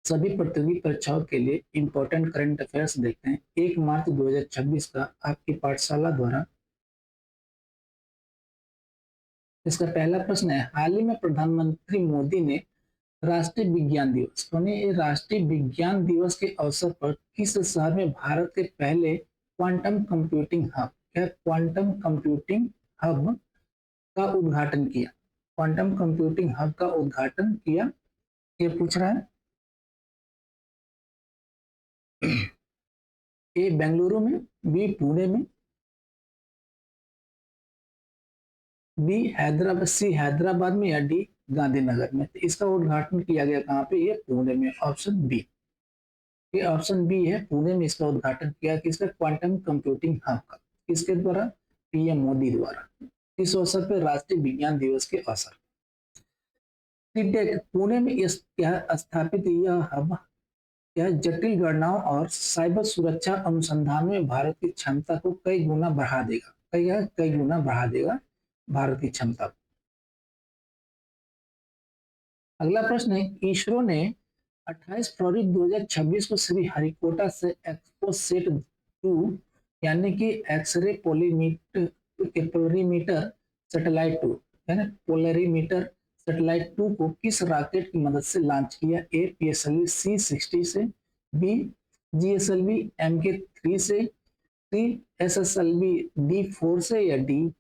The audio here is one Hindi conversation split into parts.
सभी प्रतियोगी परीक्षाओं के लिए इंपॉर्टेंट करंट अफेयर्स देखते हैं। 1 मार्च 2026 का आपकी पाठशाला द्वारा। इसका पहला प्रश्न है, हाल ही में प्रधानमंत्री मोदी ने राष्ट्रीय विज्ञान दिवस यानी राष्ट्रीय विज्ञान दिवस के अवसर पर किस शहर में भारत के पहले क्वांटम कंप्यूटिंग हब का उद्घाटन किया? क्वांटम कंप्यूटिंग हब का उद्घाटन किया, ये पूछ रहा है। ए बेंगलुरु में, बी पुणे में, बी हैदराबाद, सी हैदराबाद में, या डी गांधीनगर में। तो इसका उद्घाटन किया गया कहाँ पे? ये पुणे में, ऑप्शन बी। ये ऑप्शन बी है, पुणे में इसका उद्घाटन किया किसका? क्वांटम कंप्यूटिंग हब का। किसके द्वारा? पीएम मोदी द्वारा। इस अवसर पर राष्ट्रीय विज्ञान दिवस के अवसर पुणे में क्या स्थापित यह हब यह जटिल गणनाओं और साइबर सुरक्षा अनुसंधान में भारत की क्षमता को कई गुना बढ़ा देगा। कई गुना बढ़ा देगा भारत की क्षमता को। अगला प्रश्न है, इसरो ने 28 फरवरी 2026 को श्री हरिकोटा से एक्सपो सेट 2 यानी कि एक्सरे पोलरीमीटर सैटेलाइट 2 यानी पोलरीमीटर सैटेलाइट 2 को किस रॉकेट की मदद से लॉन्च किया? ए पीएसएलवी C-60 से, बी जीएसएलवी MK3 से, सी एसएसएलवी D4 से, या डी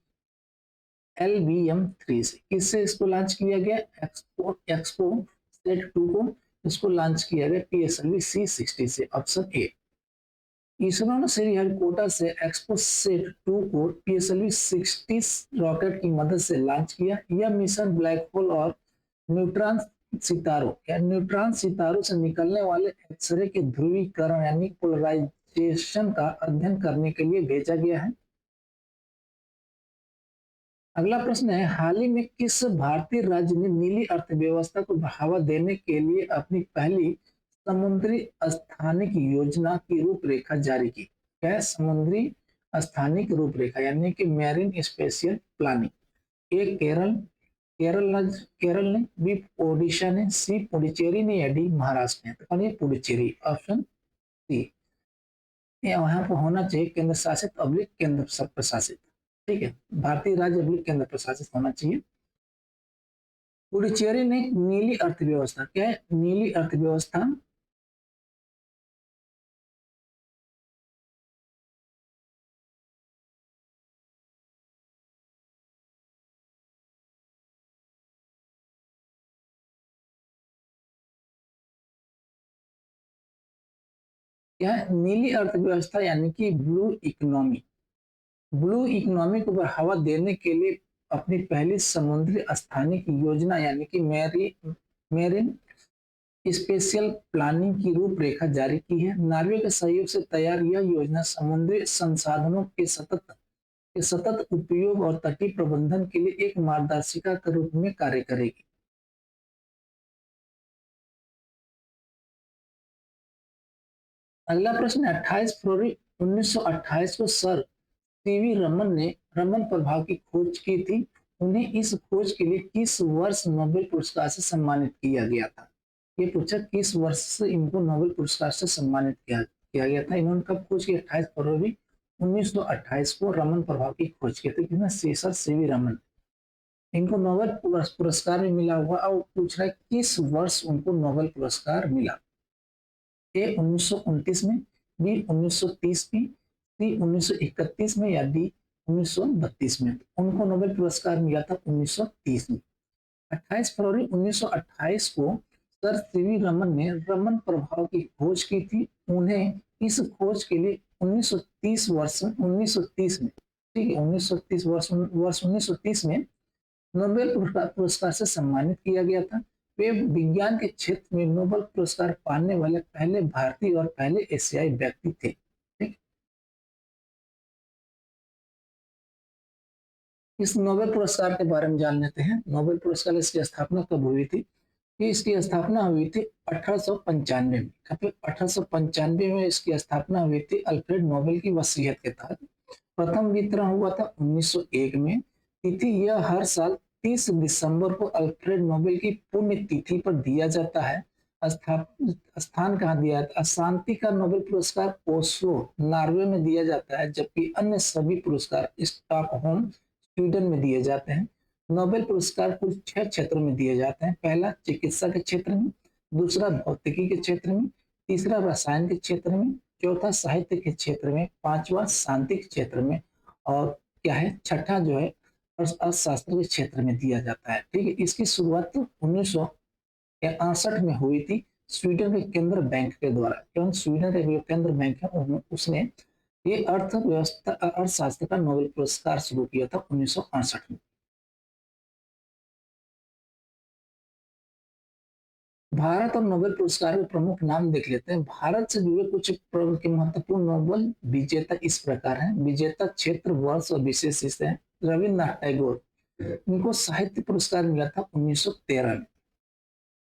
LBM-3 से। किससे इसको लॉन्च किया गया? एक्सपो सेट 2 को इसको लॉन्च किया गया पीएसएलवी C-60 से, ऑप्शन ए। इसरो ने श्रीहरिकोटा से एक्सपो सेट 2 को पीएसएलवी 60 रॉकेट की मदद से लॉन्च किया। यह मिशन ब्लैक होल और न्यूट्रॉन सितारों से निकलने वाले एक्सरे के ध्रुवीकरण यानी पोलराइजेशन का अध्ययन करने के लिए भेजा गया है। अगला प्रश्न है, हाल ही में किस भारतीय राज्य ने नीली अर्थव्यवस्था को बढ़ावा देने के लिए अपनी पहली समुद्री स्थानिक योजना की रूपरेखा जारी की? क्या है? समुद्री स्थानिक रूपरेखा यानी कि मैरीन स्पेशियल प्लानिंग। ए केरल ने, बी ओडिशा ने, सी पुडुचेरी ने, या डी महाराष्ट्र ने। तो ये पुडुचेरी, ऑप्शन सी। यहाँ पर होना चाहिए केंद्र शासित अब्लिक केंद्र प्रशासित। ठीक है, भारतीय राज्य अब्लिक केंद्र प्रशासित होना चाहिए। पुडुचेरी ने नीली अर्थव्यवस्था, क्या है? नीली अर्थव्यवस्था क्या है? नीली अर्थव्यवस्था यानी कि ब्लू इकोनॉमी को बढ़ावा देने के लिए अपनी पहली समुद्री स्थानिक योजना यानी कि मेरीन स्पेशियल प्लानिंग की रूपरेखा जारी की है। नॉर्वे के सहयोग से तैयार यह योजना समुद्री संसाधनों के सतत उपयोग और तटीय प्रबंधन के लिए एक मार्गदर्शिका के रूप में कार्य करेगी। अगला प्रश्न है, 28 फरवरी 1928 को सर सीवी रमन ने रमन प्रभाव की खोज की थी। उन्हें इस खोज के लिए किस वर्ष नोबेल पुरस्कार से सम्मानित किया गया था? ये पूछा किस वर्ष से इनको नोबेल पुरस्कार से सम्मानित किया गया था। इन्होंने कब खोज की? 28 फरवरी 1928 को रमन प्रभाव की खोज की थी। किसने? Sir CV Raman. इनको नोबेल पुरस्कार भी मिला हुआ और पूछ रहा है किस वर्ष उनको नोबेल पुरस्कार मिला? ए 1929 में, बी 1930 में, सी 1931 में, या डी 1932 में। उनको नोबेल पुरस्कार मिला था 1930 में। 28 फरवरी 1928 को सर सीवी रमन ने रमन प्रभाव की खोज की थी। उन्हें इस खोज के लिए 1930 में, ठीक है, 1930 वर्ष 1930 में नोबेल पुरस्कार से सम्मानित किया गया था। वे विज्ञान के क्षेत्र में नोबेल पुरस्कार पाने वाले पहले भारतीय और पहले एशियाई व्यक्ति थे। ठीक, इस नोबेल पुरस्कार के बारे में जान लेते हैं। नोबेल पुरस्कार इसकी स्थापना कब हुई थी? कि इसकी स्थापना हुई थी 1895 में। 1895 में इसकी स्थापना हुई थी अल्फ्रेड नोबेल की वसीयत के तहत। प्रथम वितरण हुआ था 1901 में। तिथि यह हर साल 30 दिसंबर को अल्फ्रेड नोबेल की पुण्य तिथि पर दिया जाता है। स्थान कहाँ दिया जाता है? शांति का नोबेल पुरस्कार ओस्लो नॉर्वे में दिया जाता है, जबकि अन्य सभी पुरस्कार स्टॉकहोम स्वीडन में दिए जाते हैं। नोबेल पुरस्कार कुल 6 क्षेत्रों में दिए जाते हैं। पहला चिकित्सा के क्षेत्र में, दूसरा भौतिकी के क्षेत्र में, तीसरा रसायन के क्षेत्र में, चौथा साहित्य के क्षेत्र में, पांचवा शांति के क्षेत्र में, और क्या है छठा जो है अर्थशास्त्र के क्षेत्र में दिया जाता है। ठीक है, इसकी शुरुआत 1968 में हुई थी स्वीडन के केंद्र बैंक के द्वारा। क्यों? स्वीडन का जो केंद्र बैंक है उसने ये अर्थव्यवस्था अर्थशास्त्र का नोबेल पुरस्कार शुरू किया था 1968 में। भारत और नोबेल पुरस्कार के प्रमुख नाम देख लेते हैं। भारत से जुड़े कुछ के महत्वपूर्ण नोबेल विजेता इस प्रकार हैं। विजेता क्षेत्र, वर्ष और विशेष हिस्से हैं। रविन्द्रनाथ टैगोर, इनको साहित्य पुरस्कार मिला था 1913 में।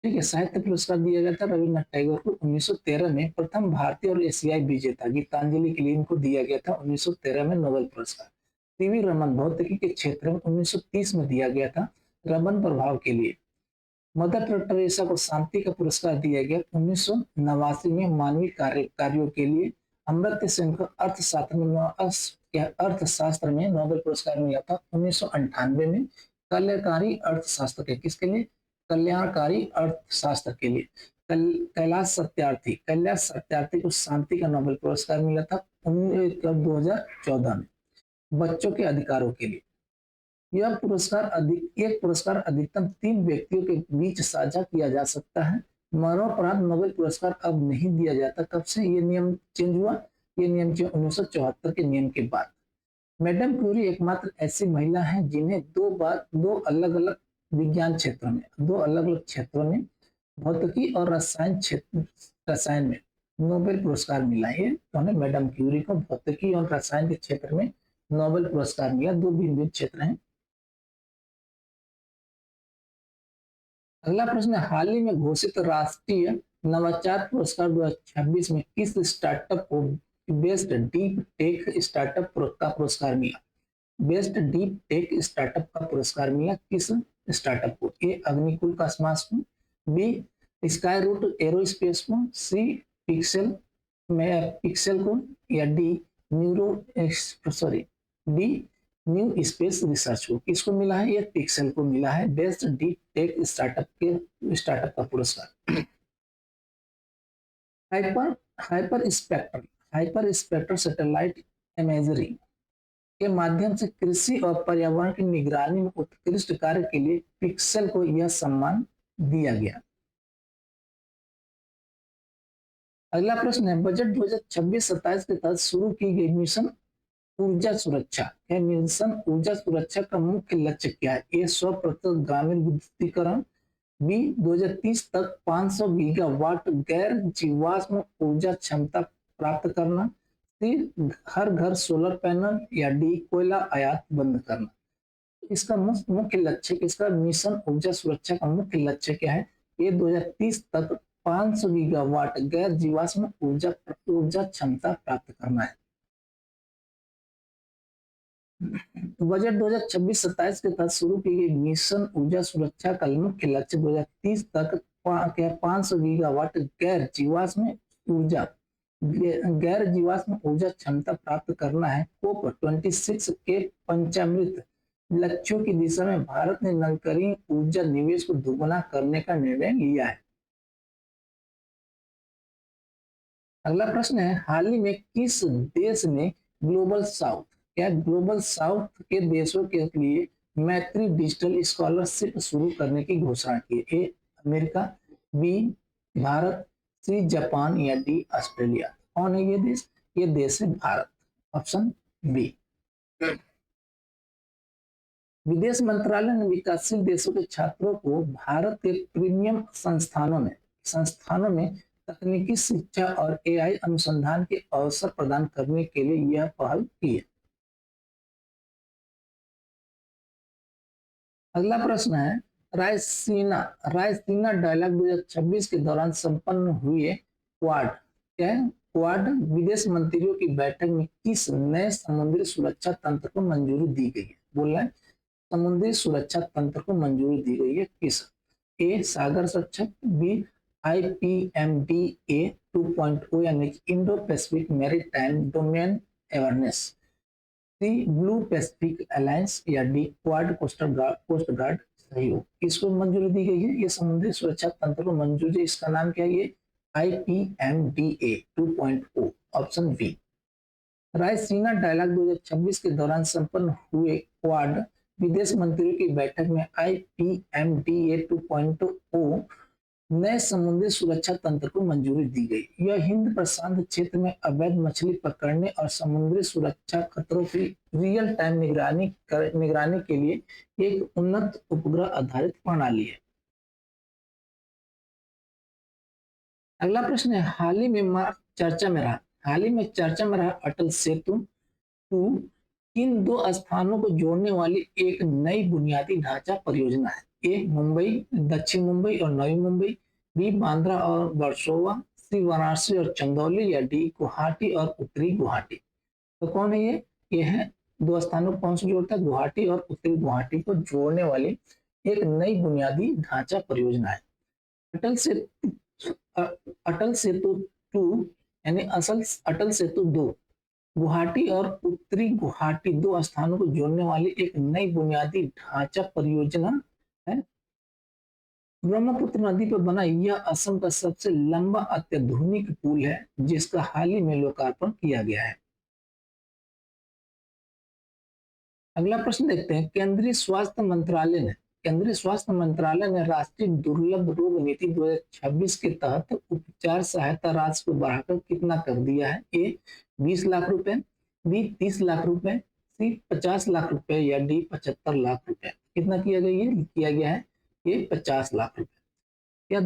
ठीक है, साहित्य पुरस्कार दिया गया था रविन्द्रनाथ टैगोर को 1913 में। प्रथम भारतीय और एशियाई विजेता गीतांजलि के लिए इनको दिया गया था 1913 में नोबेल पुरस्कार। सीवी रमन, भौतिकी के क्षेत्र में 1930 में दिया गया था रमन प्रभाव के लिए। मदर टेरेसा को शांति का पुरस्कार दिया गया 1989 में मानवीय कार्यों के लिए। अमर्त्य सेन को अर्थशास्त्र में नोबेल पुरस्कार मिला था 1998 में। कल्याणकारी अर्थशास्त्र के किसके लिए? कल्याणकारी अर्थशास्त्र के लिए। कैलाश सत्यार्थी को शांति का नोबेल पुरस्कार मिला था 2014 में बच्चों के अधिकारों के लिए। यह पुरस्कार अधिकतम 3 व्यक्तियों के बीच साझा किया जा सकता है। मरणोपरांत नोबेल पुरस्कार अब नहीं दिया जाता। कब से ये नियम चेंज हुआ? ये नियम 1974 के नियम के बाद। मैडम क्यूरी एकमात्र ऐसी महिला है जिन्हें दो अलग अलग विज्ञान क्षेत्रों में, भौतिकी और रसायन में नोबेल पुरस्कार मिला है। तो हमें मैडम क्यूरी को भौतिकी और रसायन के क्षेत्र में नोबेल पुरस्कार मिला। दो भिन्न भिन्न क्षेत्र हैं। अगला प्रश्न, हाल ही में घोषित राष्ट्रीय नवाचार पुरस्कार 2026 में किस स्टार्टअप को बेस्ट डीप टेक स्टार्टअप का पुरस्कार मिला? बेस्ट डीप टेक स्टार्टअप का पुरस्कार मिला किस स्टार्टअप को? ए अग्निकुल का smartphone, B Skyroot aerospace को, सी पिक्सेल को, या डी न्यू स्पेस रिसर्च को। किसको मिला है? ये पिक्सेल को मिला है बेस्ट डीप टेक स्टार्टअप का पुरस्कार। हाइपर स्पेक्ट्रल सैटेलाइट इमेजरी के माध्यम से कृषि और पर्यावरण की निगरानी में उत्कृष्ट कार्य के लिए पिक्सेल को यह सम्मान दिया गया। अगला प्रश्न है, बजट 2026-27 के तहत शुरू की गई मिशन ऊर्जा सुरक्षा का मुख्य लक्ष्य क्या है? ए 100% ग्रामीण विद्युतीकरण, बी 2030 तक 500 गीगावाट गैर जीवाश्म ऊर्जा क्षमता प्राप्त करना, सी हर घर सोलर पैनल, या डी कोयला आयात बंद करना। इसका मुख्य लक्ष्य, इसका मिशन ऊर्जा सुरक्षा का मुख्य लक्ष्य क्या है? ये 2030 तक 500 गीगावाट गैर जीवाश्म ऊर्जा क्षमता प्राप्त करना है। बजट 2026-27 के तहत शुरू की गई मिशन ऊर्जा सुरक्षा का मुख्य लक्ष्य 2030 तक 500 गीगावाट गैर जीवाश्म ऊर्जा क्षमता प्राप्त करना है। कोप 26 के पंचामृत लक्ष्यों की दिशा में भारत ने नवीकरणीय ऊर्जा निवेश को दोगुना करने का निर्णय लिया है। अगला प्रश्न है, हाल ही में किस देश ने ग्लोबल साउथ के देशों के लिए मैत्री डिजिटल स्कॉलरशिप शुरू करने की घोषणा की? A America, B Bharat, C Japan, या डी ऑस्ट्रेलिया। कौन है ये देश? ये देश है भारत, ऑप्शन बी। विदेश मंत्रालय ने विकासशील देशों के छात्रों को भारत के प्रीमियम संस्थानों में तकनीकी शिक्षा और एआई अनुसंधान के अवसर प्रदान करने के लिए यह पहल की है। अगला प्रश्न है, रायसीना डायलॉग 2026 के दौरान संपन्न हुए क्वाड विदेश मंत्रियों की बैठक में किस नए समुद्री सुरक्षा तंत्र को मंजूरी दी गई है? बोल रहे हैं समुद्री सुरक्षा तंत्र को मंजूरी दी गई है किस? ए सागर संरक्षक, बी IPMDA 2.0 यानी Indo Pacific maritime domain awareness, C Blue Pacific Alliance या डी क्वाड कोस्ट गार्ड सहयोग। इसको मंजूरी दी गई है, ये समुद्री सुरक्षा तंत्र को मंजूरी, इसका नाम क्या है, ये IPMDA 2.0, option B. Raisina dialogue 2026 के दौरान संपन्न हुए क्वाड विदेश मंत्रियों की बैठक में IPMDA 2.0 नए समुद्री सुरक्षा तंत्र को मंजूरी दी गई। यह हिंद प्रशांत क्षेत्र में अवैध मछली पकड़ने और समुद्री सुरक्षा खतरों की रियल टाइम निगरानी के लिए एक उन्नत उपग्रह आधारित प्रणाली है। अगला प्रश्न है, हाल ही में चर्चा में रहा अटल सेतु टू किन दो स्थानों को जोड़ने वाली एक नई बुनियादी ढांचा परियोजना है? ए मुंबई, दक्षिण मुंबई और नवी मुंबई, बी बांद्रा और वर्सोवा, सी वाराणसी और चंदौली, या डी गुवाहाटी और उत्तरी गुवाहाटी। तो कौन है ये है दो स्थानों को कौन से जोड़ता है? गुवाहाटी और उत्तरी गुवाहाटी को जोड़ने वाली एक नई बुनियादी ढांचा परियोजना है। अटल से अटल सेतु टू यानी अटल सेतु 2 गुवाहाटी और उत्तरी गुवाहाटी दो स्थानों को जोड़ने वाली एक नई बुनियादी ढांचा परियोजना है। ब्रह्मपुत्र नदी पर बना यह असम का सबसे लंबा अत्याधुनिक पुल है, जिसका हाल ही में लोकार्पण किया गया है। अगला प्रश्न देखते हैं, केंद्रीय स्वास्थ्य मंत्रालय ने राष्ट्रीय दुर्लभ रोग नीति 2026 के तहत उपचार सहायता राशि को बढ़ाकर कितना कर दिया है? ए 20 लाख रुपए, बी 30 लाख रुपए, सी 50 लाख रुपए, या डी 75 लाख रुपए। कितना किया गया है ये 50 लाख रुपए। या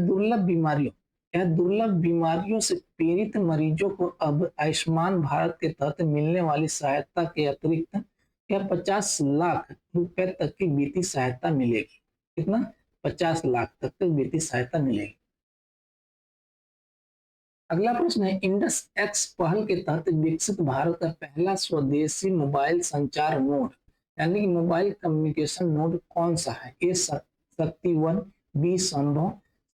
दुर्लभ बीमारियों से पीड़ित मरीजों को अब आयुष्मान भारत के तहत मिलने वाली सहायता के अतिरिक्त क्या 50 लाख रुपए तक की वित्तीय सहायता मिलेगी? कितना? 50 लाख तक वित्तीय सहायता मिलेगी। अगला प्रश्न है, इंडस एक्स पहल के तहत विकसित भारत का पहला स्वदेशी मोबाइल संचार नोड यानी कि मोबाइल कम्युनिकेशन नोड कौन सा है? ए शक्ति वन, बी संभव,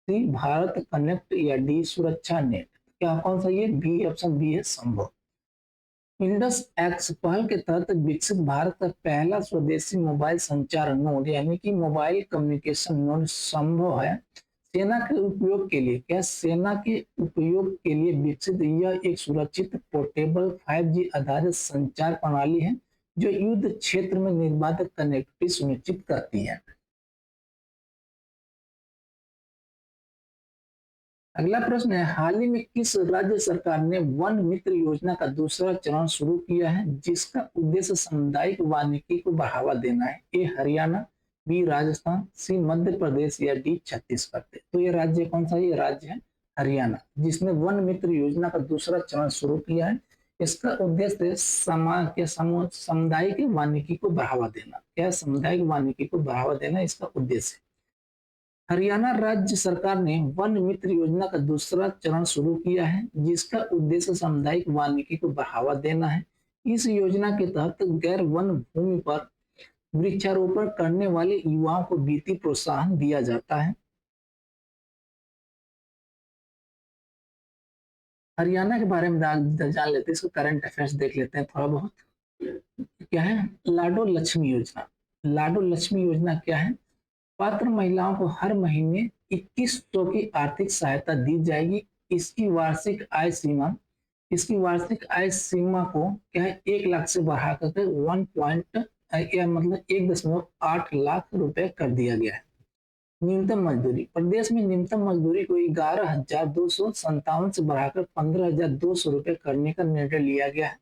सी भारत कनेक्ट, या डी सुरक्षा नेट। क्या कौन सा? ये बी, ऑप्शन बी है संभव। इंडस एक्स पहल के तहत विकसित भारत का पहला स्वदेशी मोबाइल संचार नोड यानी कि मोबाइल कम्युनिकेशन नोड संभव है। सेना के उपयोग के लिए विकसित यह एक सुरक्षित पोर्टेबल 5G आधारित संचार प्रणाली है, जो युद्ध क्षेत्र में निर्बाध कनेक्टिविटी सुनिश्चित करती है। अगला प्रश्न है, हाल ही में किस राज्य सरकार ने वन मित्र योजना का दूसरा चरण शुरू किया है, जिसका उद्देश्य सामुदायिक वानिकी को बढ़ावा देना है? ए हरियाणा, बी राजस्थान, सी मध्य प्रदेश, या डी छत्तीसगढ़। तो ये राज्य कौन सा है? ये राज्य है हरियाणा, जिसने वन मित्र योजना का दूसरा चरण शुरू किया है। इसका उद्देश्य सामुदायिक वानिकी को बढ़ावा देना। क्या? सामुदायिक वानिकी को बढ़ावा देना इसका उद्देश्य। हरियाणा राज्य सरकार ने वन मित्र योजना का दूसरा चरण शुरू किया है, जिसका उद्देश्य सामुदायिक वानिकी को बढ़ावा देना है। इस योजना के तहत गैर वन भूमि पर वृक्षारोपण करने वाले युवाओं को वित्तीय प्रोत्साहन दिया जाता है। हरियाणा के बारे में जान लेते हैं, इसको करंट अफेयर्स देख लेते हैं थोड़ा बहुत। क्या है लाडो लक्ष्मी योजना? लाडो लक्ष्मी योजना क्या है? पात्र महिलाओं को हर महीने 2100 की आर्थिक सहायता दी जाएगी। इसकी वार्षिक आय सीमा को क्या है 1 लाख से बढ़ा करके 1.8 लाख रुपए कर दिया गया है। न्यूनतम मजदूरी, प्रदेश में न्यूनतम मजदूरी को 11,257 से बढ़ाकर 15,200 रुपए करने का निर्णय लिया गया है।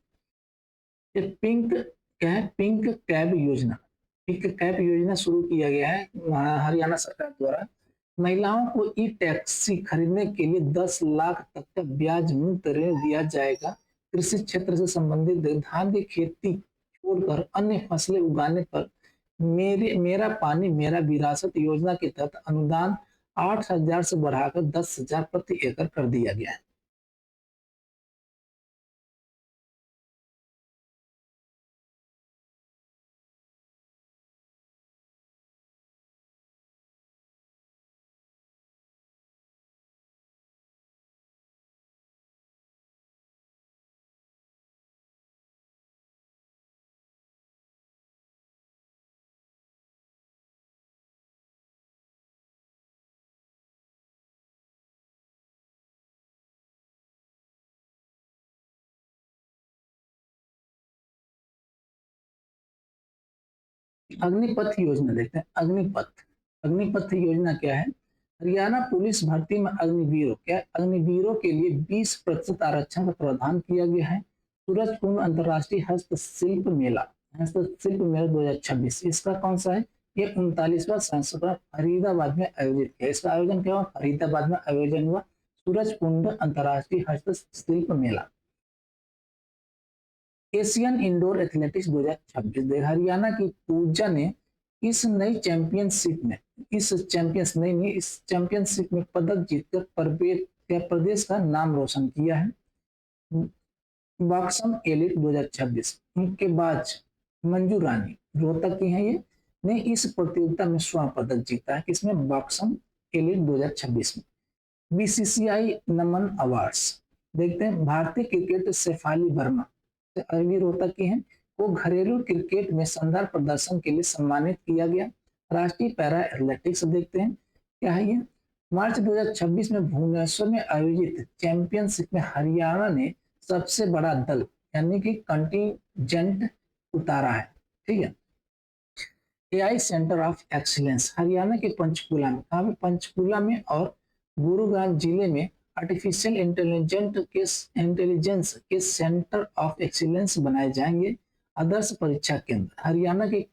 ये पिंक कैब योजना, शुरू किया गया है हरियाणा सरकार द्वारा। महिलाओं को ई टैक्सी खरीदने के लिए 10 लाख तक का ब्याज मुक्त ऋण दिया जाएगा। कृषि क्षेत्र से संबंधित धान की खेती छोड़कर अन्य फसलें उगाने पर मेरा पानी मेरा विरासत योजना के तहत अनुदान 8,000 से बढ़ाकर 10,000 प्रति एकड़ कर दिया गया है। अग्निपथ योजना देखते हैं। अग्निपथ अग्निपथ योजना क्या है? हरियाणा पुलिस भर्ती में अग्निवीरों के लिए 20% आरक्षण का प्रावधान किया गया है। सूरजकुंड अंतर्राष्ट्रीय हस्तशिल्प मेला 2026 इसका कौन सा है? ये 39वां संस्करण फरीदाबाद में आयोजित किया। इसका आयोजन क्या हुआ? फरीदाबाद में आयोजन हुआ सूरजकुंड अंतर्राष्ट्रीय हस्तशिल्प मेला। एशियन इंडोर एथलेटिक्स 2026 देख हरियाणा की पूजा ने इस चैंपियनशिप में पदक जीतकर प्रदेश का नाम रोशन किया है। बॉक्सम एलिट 2026 मुक्केबाज मंजू रानी रोहतक की है, ये ने इस प्रतियोगिता में स्वर्ण पदक जीता है। किसमें? बॉक्सम एलिट 2026 में। बीसीसीआई नमन अवार्ड्स देखते हैं। भारतीय क्रिकेट शेफाली वर्मा अरवी रोहतक की हैं, को घरेलू क्रिकेट में शानदार प्रदर्शन के लिए सम्मानित किया गया। राष्ट्रीय पैरा एथलेटिक्स देखते हैं, क्या है ये? मार्च 2026 में भुवनेश्वर में आयोजित चैंपियनशिप में हरियाणा ने सबसे बड़ा दल यानी कि कंटिजेंट उतारा है। ठीक है। AI centre of excellence Haryana के पंचकुला में, कहाँ पे? पंचकुला में और गुरुग्राम जिले में आर्टिफिशियल इंटेलिजेंस के सेंटर ऑफ एक्सीलेंस बनाए जाएंगे। आदर्श परीक्षा केंद्र हरियाणा के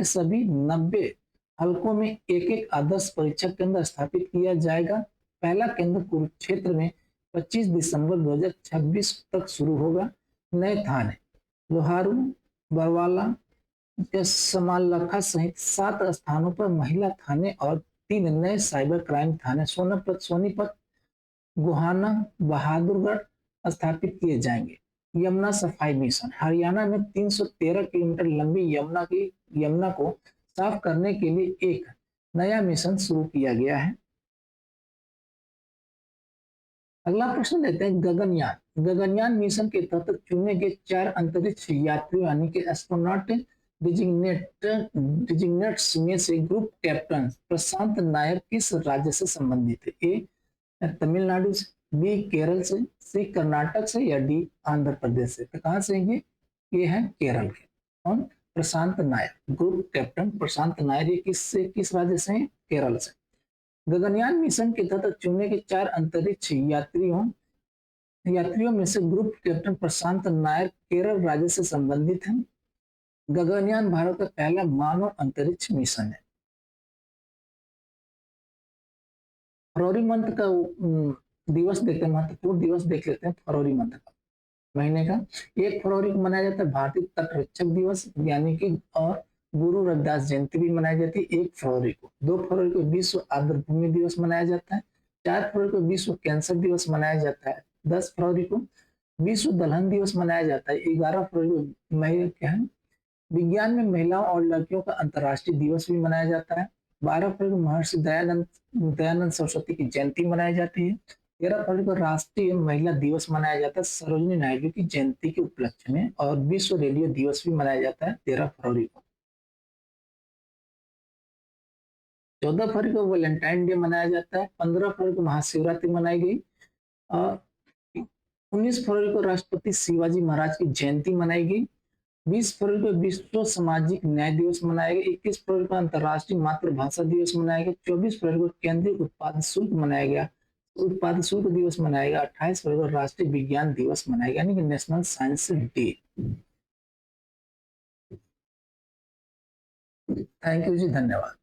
सभी 90 हलकों में एक एक आदर्श परीक्षा केंद्र स्थापित किया जाएगा। पहला केंद्र कुरुक्षेत्र में 25 दिसंबर 2026 तक शुरू होगा। नए थाने लोहारू, बरवाला, समालखा सहित 7 स्थानों पर महिला थाने और 3 नए साइबर क्राइम थाने सोनीपत, गोहाना, बहादुरगढ़ स्थापित किए जाएंगे। यमुना सफाई मिशन हरियाणा में 313 किलोमीटर लंबी यमुना को साफ करने के लिए एक नया मिशन शुरू किया गया है। अगला प्रश्न लेते हैं गगनयान मिशन के तहत चुने गए 4 अंतरिक्ष यात्रियों यानी कि एस्ट्रोनॉट डिजिग्नेट्स में से ग्रुप कैप्टन प्रशांत नायर किस राज्य से संबंधित है? ए तमिलनाडु से, बी केरल से, सी कर्नाटक से या डी आंध्र प्रदेश से? तो कहां से ये है केरल के। कौन? प्रशांत नायर। ग्रुप कैप्टन प्रशांत नायर ये किस राज्य से है? केरल से। गगनयान मिशन के तहत चुने के 4 अंतरिक्ष यात्रियों में से ग्रुप कैप्टन प्रशांत नायर केरल राज्य से संबंधित है। गगनयान भारत का पहला मानव अंतरिक्ष मिशन है। फरवरी मंथ का दिवस देखते हैं, महत्वपूर्ण दिवस देख लेते हैं। फरवरी मंथ का महीने का 1 फरवरी को मनाया जाता है भारतीय तटरक्षक दिवस यानी कि, और गुरु रविदास जयंती भी मनाई जाती है 1 फरवरी को। 2 फरवरी को विश्व आर्द्रभूमि दिवस मनाया जाता है। 4 फरवरी को विश्व कैंसर दिवस मनाया जाता है। 10 फरवरी को विश्व दलहन दिवस मनाया जाता है। 11 फरवरी को क्या है? विज्ञान में महिलाओं और लड़कियों का अंतर्राष्ट्रीय दिवस भी मनाया जाता है। 12 फरवरी को महर्षि दयानंद सरस्वती की जयंती मनाई जाती है। 13 फरवरी को राष्ट्रीय महिला दिवस मनाया जाता है सरोजिनी नायडू की जयंती के उपलक्ष्य में। और विश्व रेडियो दिवस भी मनाया जाता है 13 फरवरी को। 14 फरवरी को वैलेंटाइन डे मनाया जाता है। 15 फरवरी को महाशिवरात्रि मनाई गई। और 19 फरवरी को राष्ट्रपति शिवाजी महाराज की जयंती मनाई गई। 20 फरवरी को विश्व सामाजिक न्याय दिवस मनाया गया। 21 फरवरी को अंतर्राष्ट्रीय मातृभाषा दिवस मनाया गया। 24 फरवरी को केंद्रीय उत्पाद शुल्क मनाया गया, उत्पाद शुल्क दिवस मनाया गया। 28 फरवरी को राष्ट्रीय विज्ञान दिवस मनाया गया यानी कि national science day. Thank you जी, धन्यवाद।